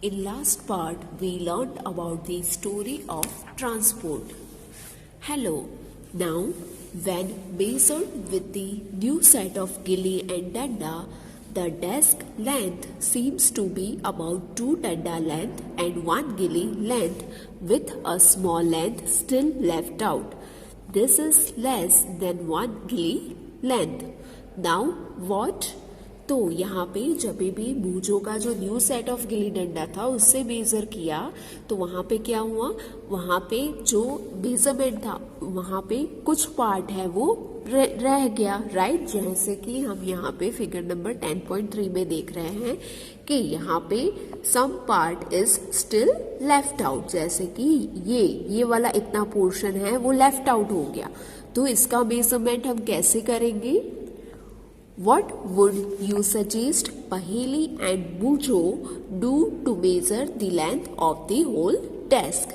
In last part, we learned about the story of transport. Hello. Now, when measured with the new set of gilly and danda, the desk length seems to be about 2 danda length and 1 gilly length with a small length still left out. This is less than 1 gilly length. Now, what? तो यहाँ पे जब भी बूझो का जो new set of gilli danda था उससे मेजर किया तो वहाँ पे क्या हुआ, वहाँ पे जो मेजरमेंट था वहाँ पे कुछ पार्ट है वो रह गया, राइट। जैसे कि हम यहाँ पे फिगर नंबर 10.3 में देख रहे हैं कि यहाँ पे some part is still left out, जैसे कि ये वाला इतना पोर्शन है वो लेफ्ट आउट हो गया। तो इसका मेजरमेंट हम कैसे करेंगे? What would you suggest Paheli and Bujo do to measure the length of the whole desk?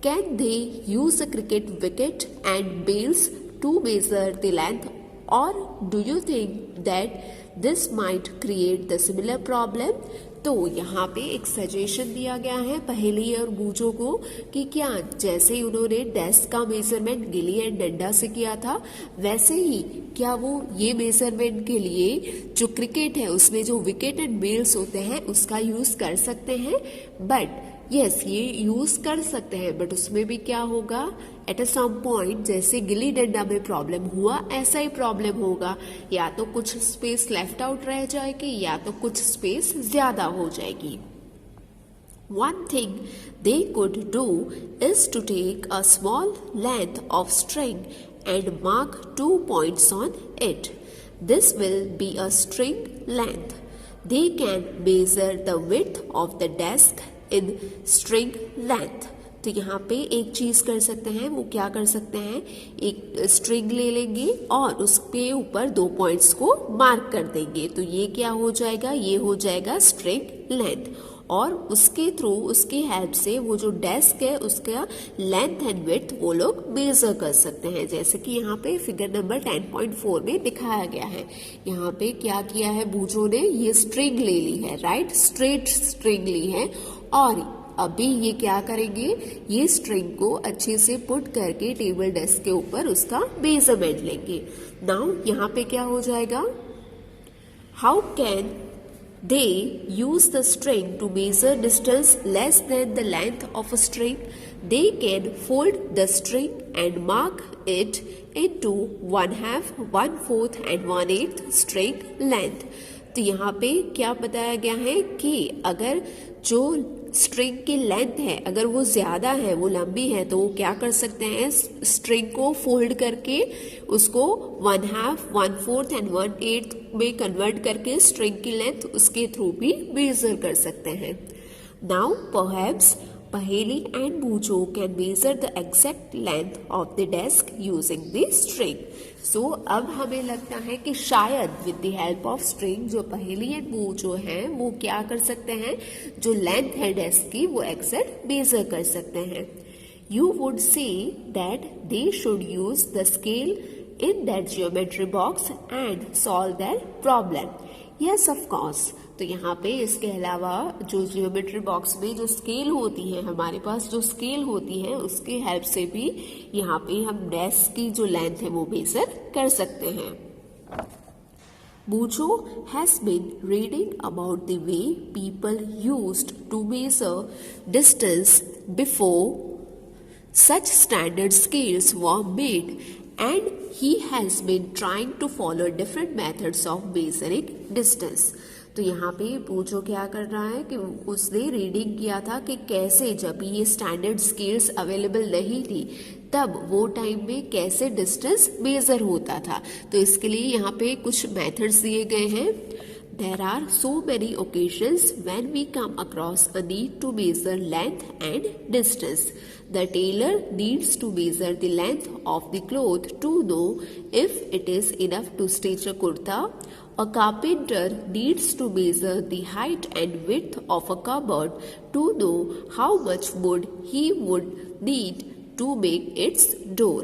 Can they use a cricket wicket and bails to measure the length, or do you think that this might create the similar problem? तो यहाँ पे एक suggestion दिया गया है पहेली और बूझो को कि क्या जैसे उन्होंने डेस्क का मेजरमेंट गिली एंड डंडा से किया था वैसे ही क्या वो ये मेजरमेंट के लिए जो क्रिकेट है उसमें जो विकेट एंड बेल्स होते हैं उसका यूज कर सकते हैं। बट यस, ये यूज कर सकते हैं बट उसमें भी क्या होगा, एट अ सम पॉइंट जैसे गिल्ली डंडा में प्रॉब्लम हुआ ऐसा ही प्रॉब्लम होगा, या तो कुछ स्पेस लेफ्ट आउट रह जाएगी या तो कुछ स्पेस ज्यादा हो जाएगी। One thing they could do is to take a small length of string and mark 2 points on it. This will be a string length. They can measure the width of the desk in string length. तो यहाँ पे एक चीज कर सकते हैं, वो क्या कर सकते हैं, एक स्ट्रिंग ले लेंगे और उस पे ऊपर 2 पॉइंट्स को मार्क कर देंगे। तो ये क्या हो जाएगा, ये हो जाएगा स्ट्रिंग लेंथ, और उसके थ्रू उसकी हेल्प से वो जो डेस्क है उसका लेंथ एंड विड्थ वो लोग मेजर कर सकते हैं, जैसे कि यहाँ पे फिगर नंबर 10.4 में दिखाया गया है। यहाँ पे क्या किया है बूझो ने, ये स्ट्रिंग ले ली है, राइट, स्ट्रेट स्ट्रिंग ली है, और अभी ये क्या करेंगे, ये स्ट्रिंग को अच्छे से पुट करके टेबल डेस्क के ऊपर उसका मेजरमेंट लेंगे। नाउ यहाँ पे क्या हो जाएगा, how can they use the string to measure distance less than the length of a string? They can fold the string and mark it into 1/2, 1/4 and 1/8 string length. तो यहाँ पे क्या बताया गया है कि अगर जो स्ट्रिंग की लेंथ है अगर वो ज्यादा है, वो लंबी है, तो वो क्या कर सकते हैं, स्ट्रिंग को फोल्ड करके उसको 1/2, 1/4 एंड 1/8 में कन्वर्ट करके स्ट्रिंग की लेंथ उसके थ्रू भी मेजर कर सकते हैं। Now perhaps Paheli and Bujo can measure the exact length of the desk using the string. So अब हमें लगता है कि शायद with the help of string जो पहेली एंड बूझो हैं वो क्या कर सकते हैं, जो लेंथ है डेस्क की वो एग्जैक्ट मेजर कर सकते हैं। You would say that they should use the scale in that geometry box and solve that problem. Yes, of course. तो यहाँ पे इसके अलावा जो जियोमेट्री बॉक्स में जो स्केल होती है, हमारे पास जो स्केल होती है उसके हेल्प से भी यहाँ पे हम डेस्क की जो लेंथ है वो मेजर कर सकते हैं। Bujo has been reading about the way people used to measure distance before such standard scales were made, and he has been trying to follow different methods of measuring distance. तो यहाँ पे बूझो क्या कर रहा है कि उसने रीडिंग किया था कि कैसे जब ये स्टैंडर्ड स्केल्स अवेलेबल नहीं थी तब वो टाइम में कैसे डिस्टेंस मेजर होता था। तो इसके लिए यहाँ पे कुछ मेथड्स दिए गए हैं। There are so many occasions when we come across a need to measure length and distance. The tailor needs to measure the length of the cloth to know if it is enough to stitch a kurta. A carpenter needs to measure the height and width of a cupboard to know how much wood he would need to make its door.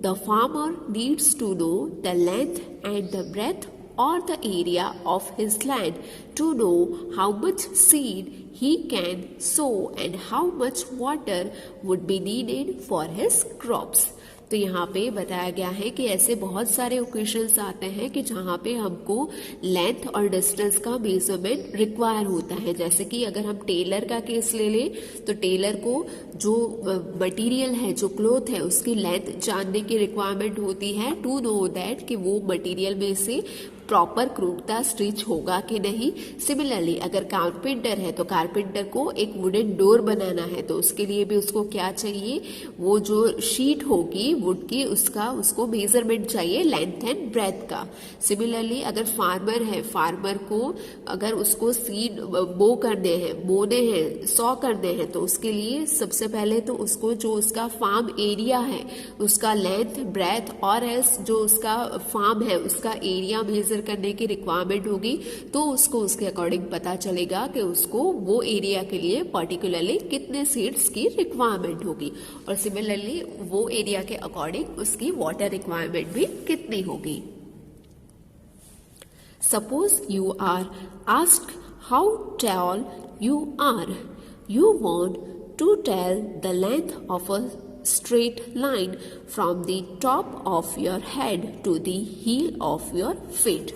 The farmer needs to know the length and the breadth or the area of his land to know how much seed he can sow and how much water would be needed for his crops. तो यहाँ पे बताया गया है कि ऐसे बहुत सारे ओकेशंस आते हैं कि जहाँ पे हमको लेंथ और डिस्टेंस का मेजरमेंट रिक्वायर होता है। जैसे कि अगर हम टेलर का केस ले लें तो टेलर को जो मटेरियल है, जो क्लॉथ है, उसकी लेंथ जानने की रिक्वायरमेंट होती है टू नो दैट कि वो मटेरियल में से प्रॉपर क्रूरता स्टिच होगा कि नहीं। सिमिलरली अगर कारपेंटर है तो कारपेंटर को एक वुडन डोर बनाना है तो उसके लिए भी उसको क्या चाहिए, वो जो शीट होगी वुड की उसको मेजरमेंट चाहिए लेंथ एंड ब्रेथ का। सिमिलरली अगर फार्मर है, फार्मर को अगर उसको सीड बोने हैं, सॉ करने हैं तो उसके लिए सबसे पहले तो उसको जो उसका फार्म एरिया है उसका लेंथ, ब्रेथ और एल्स जो उसका फार्म है उसका एरिया मेजर करने की रिक्वायरमेंट होगी। तो उसको उसके अकॉर्डिंग पता चलेगा कि उसको वो एरिया के लिए पर्टिकुलरली कितने सीड्स की रिक्वायरमेंट होगी और सिमिलरली वो एरिया के अकॉर्डिंग उसकी वाटर रिक्वायरमेंट भी कितनी होगी। Suppose you are asked how tall you are, you want to tell the length of a straight line from the top of your head to the heel of your feet.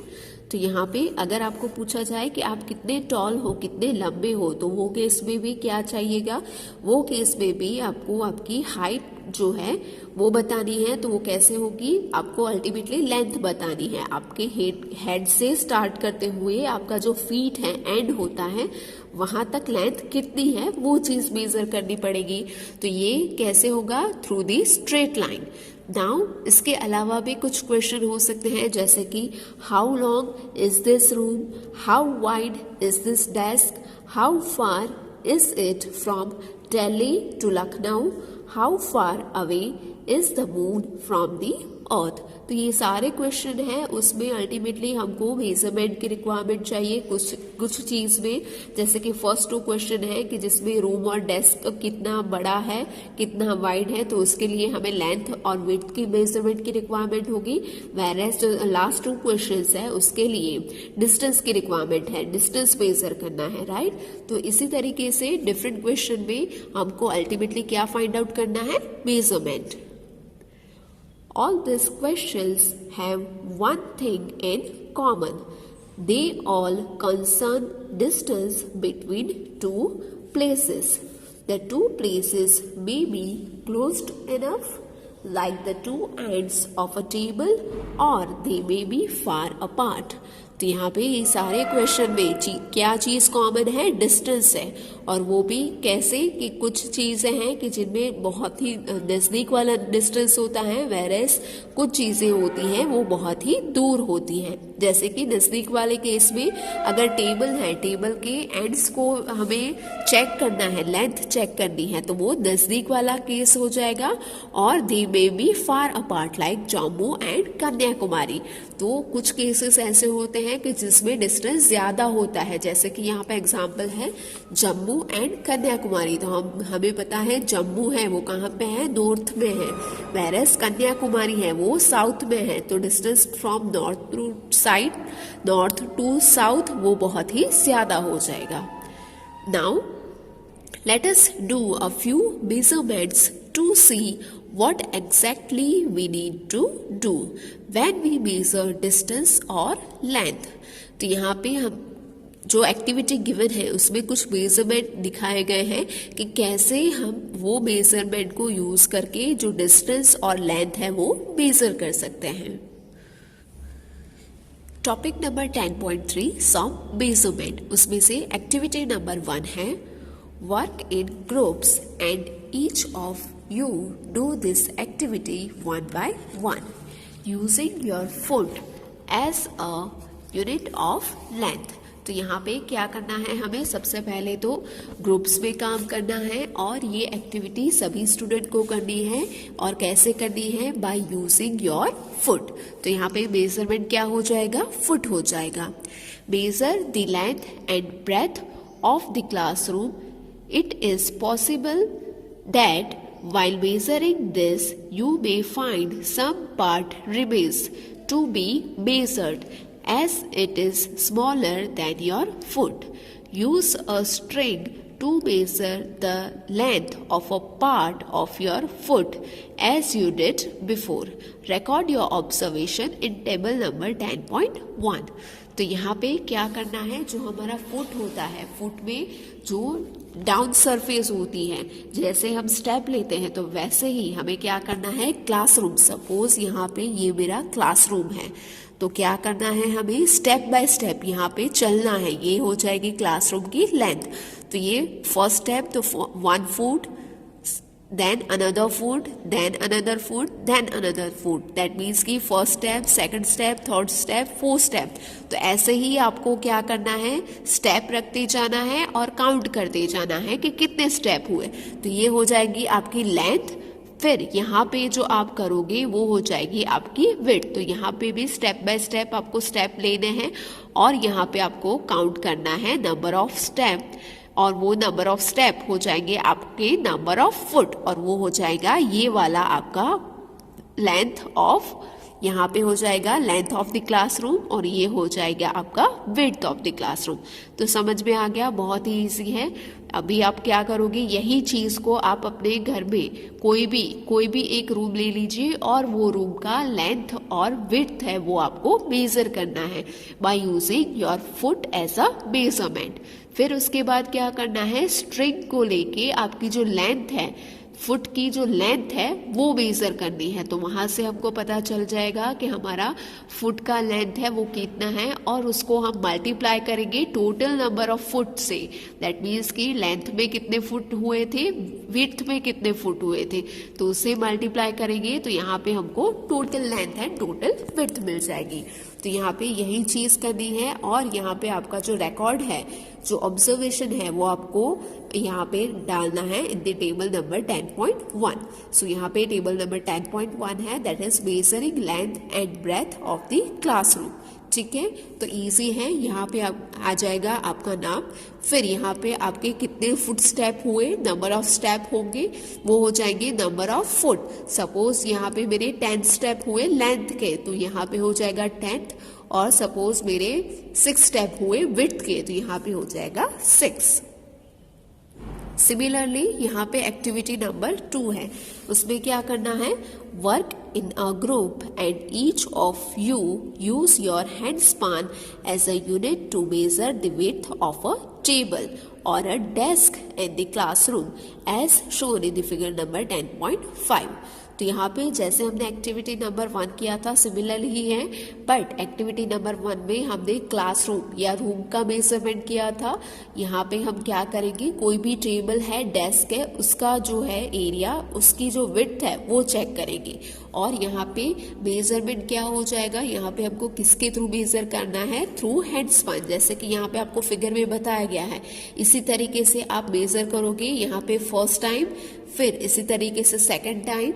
तो यहाँ पे अगर आपको पूछा जाए कि आप कितने टॉल हो, कितने लंबे हो, तो वो केस में भी क्या चाहिएगा, वो केस में भी आपको आपकी हाइट जो है वो बतानी है। तो वो कैसे होगी, आपको अल्टीमेटली लेंथ बतानी है। आपके हेड से स्टार्ट करते हुए आपका जो फीट है एंड होता है वहां तक लेंथ कितनी है वो चीज मेजर करनी पड़ेगी। तो ये कैसे होगा, through the straight line. Now इसके अलावा भी कुछ क्वेश्चन हो सकते हैं जैसे कि how long is this room, how wide is this desk, how far is it from Delhi to Lucknow, how far away is the moon from the earth. तो ये सारे क्वेश्चन हैं, उसमें अल्टीमेटली हमको मेजरमेंट की रिक्वायरमेंट चाहिए कुछ चीज में। जैसे कि फर्स्ट 2 क्वेश्चन है कि जिसमें रूम और डेस्क कितना बड़ा है, कितना वाइड है, तो उसके लिए हमें लेंथ और विड्थ की मेजरमेंट की रिक्वायरमेंट होगी। वेयरएज जो लास्ट 2 क्वेश्चन है उसके लिए डिस्टेंस की रिक्वायरमेंट है, डिस्टेंस मेजर करना है, राइट। तो इसी तरीके से डिफरेंट क्वेश्चन में हमको अल्टीमेटली क्या फाइंड आउट करना है, measurement. All these questions have one thing in common. They all concern distance between two places. The 2 places may be close enough, like the 2 ends of a table, or they may be far apart. तो यहाँ पे ये सारे question में क्या चीज common है, distance है। और वो भी कैसे कि कुछ चीजें हैं कि जिनमें बहुत ही नजदीक वाला डिस्टेंस होता है, वेरेस कुछ चीजें होती हैं वो बहुत ही दूर होती हैं। जैसे कि नजदीक वाले केस में अगर टेबल है, टेबल के एंड्स को हमें चेक करना है, लेंथ चेक करनी है, तो वो नजदीक वाला केस हो जाएगा। और they may be far apart like Jammu and Kanyakumari. तो कुछ केसेस ऐसे होते हैं कि जिसमें डिस्टेंस ज्यादा होता है, जैसे कि यहाँ पे एग्जांपल है जम्मू एंड कन्याकुमारी। तो हमें पता है जम्मू है वो कहाँ पे है, नॉर्थ में है, वेरस कन्याकुमारी है वो साउथ में है। तो distance from north to south वो बहुत ही ज्यादा हो जाएगा। Now let us do a few measurements to see what exactly we need to do when we measure distance or length. तो यहाँ पे हम जो एक्टिविटी गिवन है उसमें कुछ मेजरमेंट दिखाए गए हैं कि कैसे हम वो मेजरमेंट को यूज करके जो डिस्टेंस और लेंथ है वो मेजर कर सकते हैं। टॉपिक नंबर 10.3 सम मेजरमेंट, उसमें से एक्टिविटी नंबर 1 है work in groups and each of you do this activity one by one using your foot as a unit of length. तो यहाँ पे क्या करना है, हमें सबसे पहले तो ग्रुप्स में काम करना है और ये एक्टिविटी सभी स्टूडेंट को करनी है। और कैसे करनी है, बाय यूजिंग योर फुट। तो यहाँ पे मेजरमेंट क्या हो जाएगा, फुट हो जाएगा। Measure the length and breadth of the classroom. It is possible that while measuring this, you may find some part remains to be measured as it is smaller than your foot. Use a string to measure the length of a part of your foot as you did before. Record your observation in table number 10.1. तो यहाँ पे क्या करना है, जो हमारा foot होता है, फुट में जो डाउन सरफेस होती है, जैसे हम स्टेप लेते हैं तो वैसे ही हमें क्या करना है, क्लासरूम, सपोज यहाँ पे ये मेरा क्लासरूम है, तो क्या करना है, हमें स्टेप बाय स्टेप यहाँ पे चलना है। ये हो जाएगी क्लासरूम की लेंथ। तो ये फर्स्ट स्टेप, तो 1 foot, then another foot, then another foot, then another foot. That means कि first step, second step, third step, fourth step. तो ऐसे ही आपको क्या करना है, स्टेप रखते जाना है और काउंट करते जाना है कि कितने स्टेप हुए। तो ये हो जाएगी आपकी लेंथ। फिर यहाँ पे जो आप करोगे वो हो जाएगी आपकी विड्थ। तो यहाँ पे भी स्टेप बाय स्टेप आपको स्टेप लेने हैं और यहाँ पे आपको काउंट करना है नंबर ऑफ स्टेप, और वो नंबर ऑफ स्टेप हो जाएंगे आपके नंबर ऑफ फुट, और वो हो जाएगा ये वाला आपका लेंथ ऑफ, यहाँ पे हो जाएगा लेंथ ऑफ द क्लासरूम, और ये हो जाएगा आपका विड्थ ऑफ द क्लासरूम। तो समझ में आ गया, बहुत ही इजी है। अभी आप क्या करोगे, यही चीज को आप अपने घर में कोई भी एक रूम ले लीजिए और वो रूम का लेंथ और विड्थ है वो आपको मेजर करना है by using your foot as a measurement. फिर उसके बाद क्या करना है, स्ट्रिंग को लेके आपकी जो लेंथ है, फुट की जो लेंथ है वो मेजर करनी है। तो वहां से हमको पता चल जाएगा कि हमारा फुट का लेंथ है वो कितना है, और उसको हम मल्टीप्लाई करेंगे टोटल नंबर ऑफ फुट से। दैट मीन्स कि लेंथ में कितने फुट हुए थे, विड्थ में कितने फुट हुए थे, तो उसे मल्टीप्लाई करेंगे तो यहाँ पे हमको total length and total width मिल जाएगी। तो यहाँ पे यही चीज करनी है, और यहाँ पे आपका जो रिकॉर्ड है, जो ऑब्जर्वेशन है, वो आपको यहाँ पे डालना है in the table number 10.1। So यहाँ पे टेबल नंबर 10.1 है, that is measuring length and breadth of the classroom. ठीक है, तो इजी है। यहाँ पे आ जाएगा आपका नाम, फिर यहाँ पे आपके कितने फुट स्टेप हुए, नंबर ऑफ स्टेप होंगे, वो हो जाएंगे नंबर ऑफ फुट। सपोज यहाँ पे मेरे 10 स्टेप हुए लेंथ के, तो यहाँ पे हो जाएगा 10, और सपोज मेरे 6 स्टेप हुए विड्थ के, तो यहाँ पे हो जाएगा 6। सिमिलरली यहाँ पे एक्टिविटी नंबर 2 है, उसमें क्या करना है, work in a group and each of you use your hand span as a unit to measure the width of a table और a desk in the classroom as shown in the figure number 10.5। तो यहाँ पे जैसे हमने activity number 1 किया था similar ही है, but activity number 1 में हमने क्लासरूम या रूम का मेजरमेंट किया था। यहाँ पे हम क्या करेंगे, कोई भी टेबल है, डेस्क है, उसका जो है एरिया, उसकी जो विड्थ है वो चेक करेंगे। और यहाँ पे मेजरमेंट क्या हो जाएगा, यहाँ पे हमको किसके थ्रू मेजर करना है, थ्रू हैंड स्पान, जैसे कि यहाँ पे आपको फिगर में बताया गया है। इसी तरीके से आप मेजर करोगे यहाँ पे फर्स्ट टाइम, फिर इसी तरीके से second time,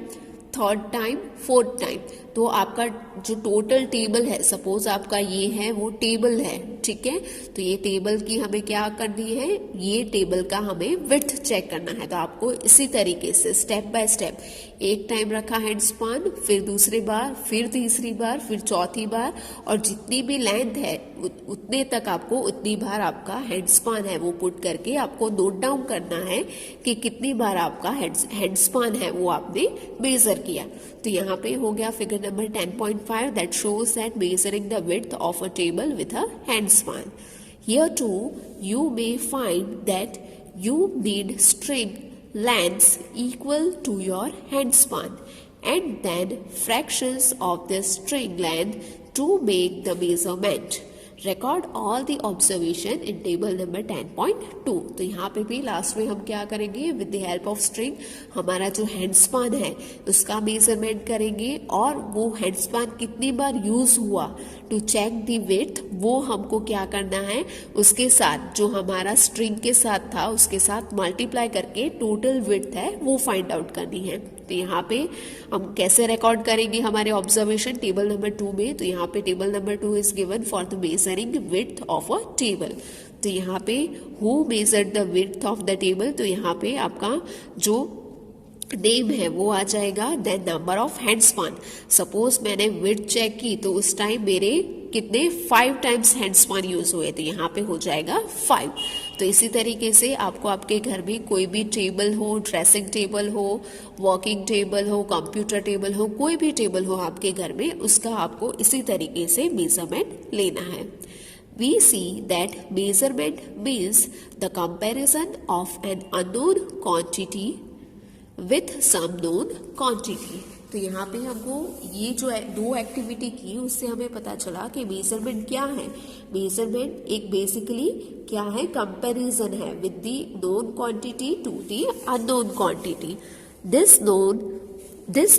third time, fourth time. तो आपका जो टोटल टेबल है, सपोज आपका ये है वो टेबल है, ठीक है, तो ये टेबल की हमें क्या करनी है, ये टेबल का हमें विड्थ चेक करना है। तो आपको इसी तरीके से स्टेप बाय स्टेप, एक टाइम रखा हैंड स्पान, फिर दूसरी बार, फिर तीसरी बार, फिर चौथी बार, और जितनी भी लेंथ है उतने तक आपको उतनी बार आपका हैंड स्पान है वो पुट करके आपको नोट डाउन करना है कि कितनी बार आपका हैंड स्पान है वो आपने मेजर किया। तो यहाँ पे हो गया figure number 10.5 that shows that measuring the width of a table with a hand span. Here too you may find that you need string lengths equal to your hand span and then fractions of this string length to make the measurement. Record all the observation in table number 10.2. तो यहाँ पे भी last में हम क्या करेंगे, with the help of string हमारा जो हैंड स्पान है उसका मेजरमेंट करेंगे, और वो हैंड स्पान कितनी बार यूज हुआ टू चेक द विड्थ, वो हमको क्या करना है, उसके साथ जो हमारा स्ट्रिंग के साथ था उसके साथ मल्टीप्लाई करके टोटल विड्थ है वो फाइंड आउट करनी है। तो यहाँ पे हम कैसे रिकॉर्ड करेंगे हमारे ऑब्जर्वेशन टेबल नंबर 2 में, तो यहाँ पे table number 2 is given for the measuring width of a table. तो यहाँ पे who measured the width of the table, तो यहाँ पे आपका जो नेम है वो आ जाएगा, then number of hand span. Suppose मैंने विड्थ चेक की तो उस टाइम मेरे कितने 5 टाइम्स हैंड स्पैन यूज हुए, तो यहाँ पे हो जाएगा 5। तो इसी तरीके से आपको आपके घर में कोई भी टेबल हो, ड्रेसिंग टेबल हो, वर्किंग टेबल हो, कंप्यूटर टेबल हो, कोई भी टेबल हो आपके घर में, उसका आपको इसी तरीके से मेजरमेंट लेना है। We see that measurement means the comparison of an unknown quantity with some known quantity। तो यहाँ पे हमको ये जो दो एक्टिविटी की उससे हमें पता चला कि मेजरमेंट क्या है। मेजरमेंट एक बेसिकली क्या है, कंपैरिजन है with the known quantity to the unknown quantity. This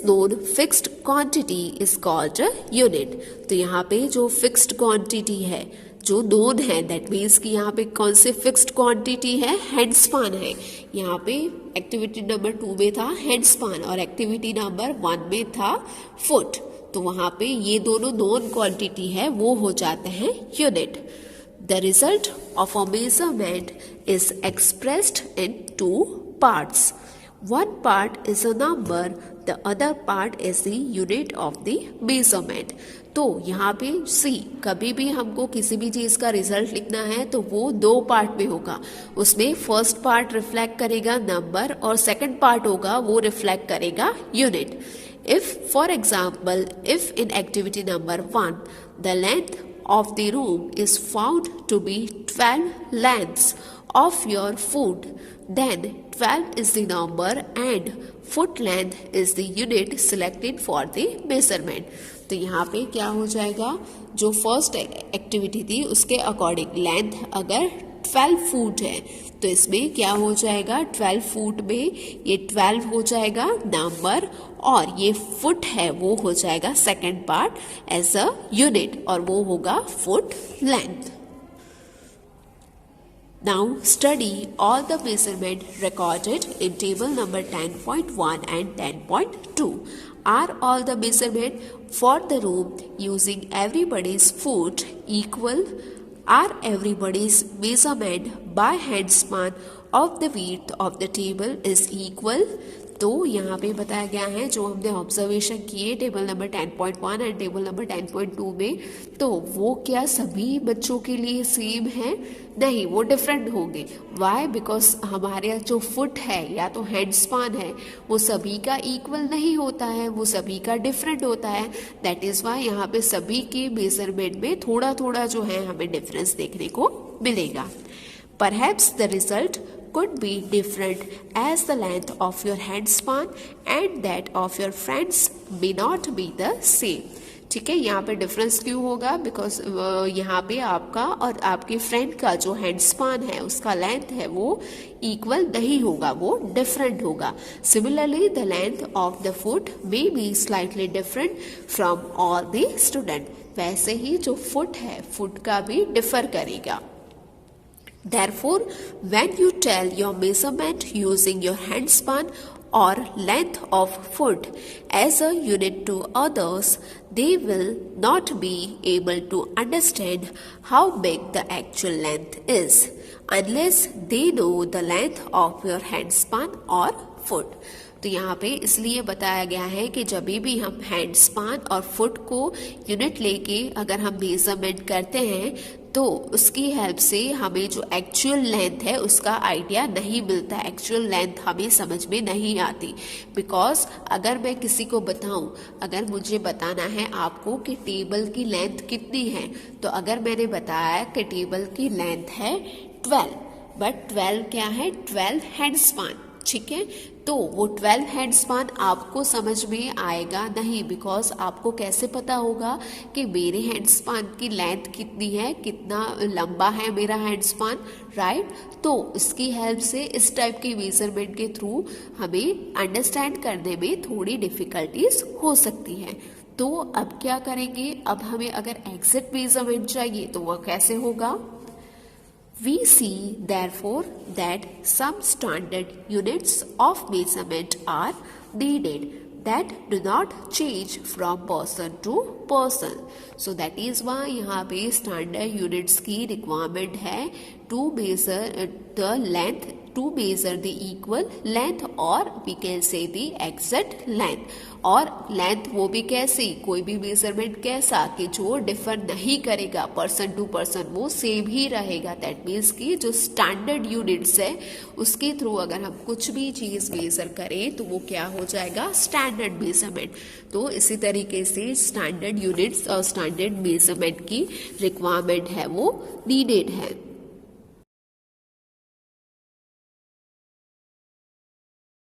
known fixed quantity is called a unit. तो यहाँ पे जो फिक्स्ड क्वांटिटी है, जो नोन है, दैट मीन्स कि यहाँ पे कौन से फिक्स्ड क्वांटिटी है, हैंड स्पैन है। यहाँ पे एक्टिविटी नंबर 2 में था हैंड स्पैन और एक्टिविटी नंबर 1 में था फुट। तो वहाँ पे ये दोनों नोन क्वांटिटी है, वो हो जाते हैं unit. The result of a measurement is expressed in 2 parts. One part is a number, the other part is the unit of the measurement। तो यहाँ पे सी, कभी भी हमको किसी भी चीज का रिजल्ट लिखना है तो वो 2 पार्ट में होगा। उसमें फर्स्ट पार्ट रिफ्लेक्ट करेगा नंबर और सेकंड पार्ट होगा वो रिफ्लेक्ट करेगा unit. If for example, if in activity number 1 the length of the room is found to be 12 lengths of your foot, then 12 is the number and foot length is the unit selected for the measurement। तो यहाँ पे क्या हो जाएगा, जो first activity थी उसके according length अगर 12 फुट है तो इसमें क्या हो जाएगा, 12 फुट में ये 12 हो जाएगा नंबर और ये फुट है वो हो जाएगा second part as a unit और वो होगा foot length. Now study all the measurement recorded in table number 10.1 and 10.2. Are all the measurement for the room using everybody's foot equal? Are everybody's measurement by hand span of the width of the table is equal? तो यहाँ पे बताया गया है जो हमने observation किए table number 10.1 and table number 10.2 में, तो वो क्या सभी बच्चों के लिए सेम है? नहीं, वो डिफरेंट होंगे। वाई? बिकॉज हमारे जो फुट है या तो हैंड स्पैन है वो सभी का इक्वल नहीं होता है, वो सभी का डिफरेंट होता है। दैट इज वाई यहाँ पे सभी के मेजरमेंट में थोड़ा थोड़ा जो है हमें डिफरेंस देखने को मिलेगा। Perhaps the result could be different as the length of your hand span and that of your friends may not be the same। ठीक है, यहाँ पे डिफरेंस क्यों होगा? बिकॉज यहाँ पे आपका और आपके फ्रेंड का जो हैंड स्पैन है उसका लेंथ है वो इक्वल नहीं होगा, वो डिफरेंट होगा। Similarly the length of the foot may be slightly different from all the student. वैसे ही जो फुट है फुट का भी डिफर करेगा। Therefore, when you tell your measurement using your hand span or length of foot as a unit to others, they will not be able to understand how big the actual length is unless they know the length of your hand span or foot। तो यहाँ पे इसलिए बताया गया है कि जब भी हम हैंड स्पैन और फुट को यूनिट लेके अगर हम मेजरमेंट करते हैं तो उसकी हेल्प से हमें जो एक्चुअल लेंथ है उसका आइडिया नहीं मिलता, एक्चुअल लेंथ हमें समझ में नहीं आती। बिकॉज अगर मैं किसी को बताऊं, अगर मुझे बताना है आपको कि टेबल की लेंथ कितनी है, तो अगर मैंने बताया कि टेबल की लेंथ है 12, बट 12 क्या है, 12 हैंड स्पैन, ठीक है, तो वो 12 हैंड स्पैन आपको समझ में आएगा नहीं। बिकॉज आपको कैसे पता होगा कि मेरे हैंड स्पैन की लेंथ कितनी है, कितना लंबा है मेरा हैंड स्पैन, राइट? तो इसकी हेल्प से इस टाइप के मेजरमेंट के थ्रू हमें अंडरस्टैंड करने में थोड़ी डिफिकल्टीज हो सकती है। तो अब क्या करेंगे, अब हमें अगर एग्जैक्ट मेजरमेंट चाहिए तो वह कैसे होगा? We see therefore that some standard units of measurement are needed that do not change from person to person। So that is why यहाँ पे standard units की requirement है to measure the length to measure the equal length or we can say the exact length. और length वो भी कैसी, कोई भी मेजरमेंट कैसा कि जो डिफर नहीं करेगा पर्सन टू पर्सन, वो सेम ही रहेगा. दैट मीन्स कि जो स्टैंडर्ड यूनिट्स है उसके थ्रू अगर हम कुछ भी चीज मेजर करें तो वो क्या हो जाएगा, स्टैंडर्ड मेजरमेंट. तो इसी तरीके से स्टैंडर्ड यूनिट्स और स्टैंडर्ड मेजरमेंट की रिक्वायरमेंट है वो नीडेड है.